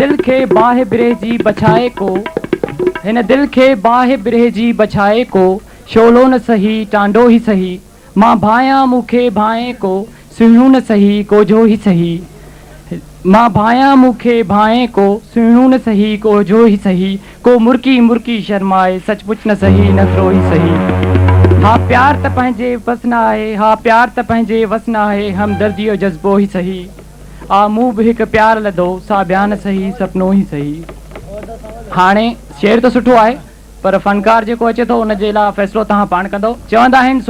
दिल खे बाहि बिरहजी बछाए को, हिन दिल खे बाहि बिरहजी बछाए को, शोलो न सही टांडो ही सही, मां भायां मूंखे भाए को, सुहिणो न सही कोझो ही सही, मां भायां मूंखे भाए को, सुहिणो न सही कोझो ही सही, को मुर्की मुर्की शर्माए सचमुच न सही नखरो ही सही। हा प्यार त पंहिंजे वस न आहे, हा प्यार त पंहिंजे वस न आहे, हमदर्दी जो जज़्बो ही सही, आ मूं बि हिकु प्यार लधो सा बयान सही सपनो ही सही। हाणे शेर तो सुठो आहे पर फनकार जेको अचे थो उन जे लाइ फ़ैसिलो तव्हां पाण कंदो। चवंदा आहिनि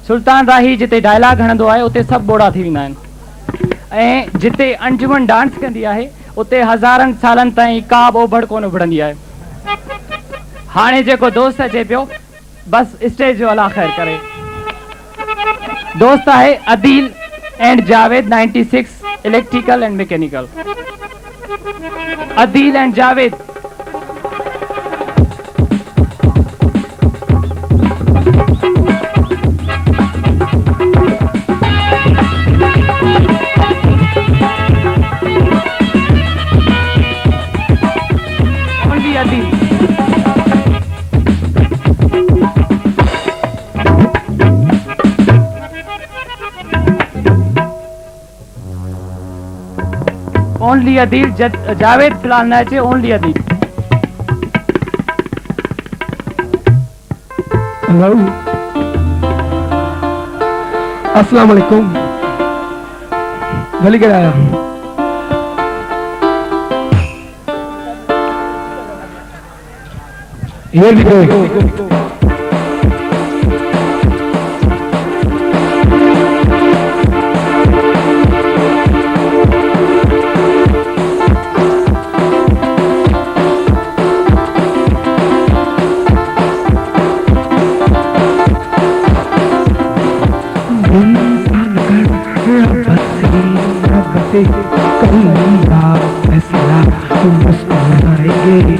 सुल्तान राही जिते डायलॉग हणंदो आहे उते सभु बोड़ा थी वेंदा आहिनि, ऐं जिते अंजुमन डांस कंदी आहे उते हज़ारनि सालनि ताईं का बि ओभड़ कोन उभड़ंदी आहे। हाणे जेको दोस्त अचे पियो बसि स्टेज जो अला ख़ैर करे। दोस्त आहे Adeel and Javed 96 electrical and mechanical. Adeel and Javed. Only Adeel. Only Adeel. Javed फिलहाल न अचे, ओनली अदील। हेलो अस्सलाम वालेकुम। गली कराया Here we go. फैसला मुस्कुराएंगे,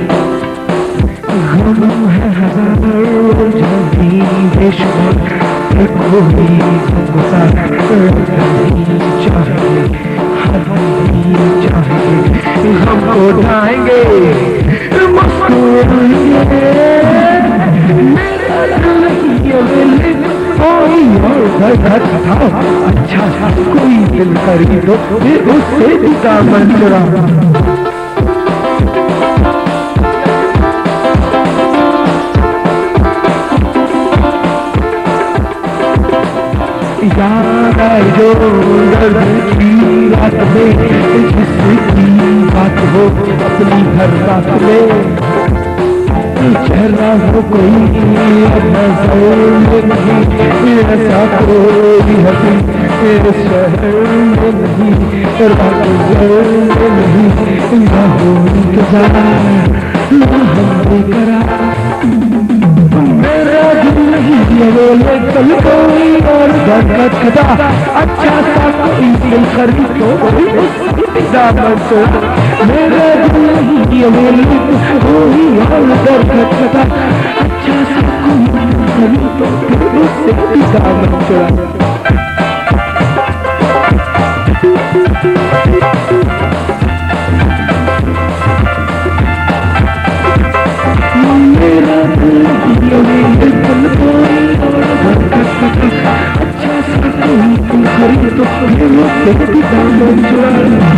हम है हजारों जल्दी बेशुमार, कोई गुस्सा नहीं चाहेंगे, हम चाहेंगे, हमको उठाएंगे, मुस्कुराएंगे। अच्छा कोई दिल कर दो फिर उससे भी दामन चुरा। याद आए जो दर्द की रात में, जिसकी बात हो अपनी हर रात में, चेहरा हो कोई नजर में नहीं, ऐसा कोई हसी इस शहर में नहीं, रात में नहीं, ना हो इंतजार ना हमने करा, मेरा दिल नहीं बोले कल कोई और धड़कत खदा, अच्छा सा कोई दिल खरीद तो दामन चोरा, मेरा दिल नहीं बोले कोई और धड़कत खदा, अच्छा सा कोई दिल खरीद तो उससे दामन चोरा। मेरा दिल नहीं बोले कोई और धड़कत खदा, अच्छा सा कोई दिल खरीद तो उससे दामन चोरा।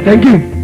Thank you.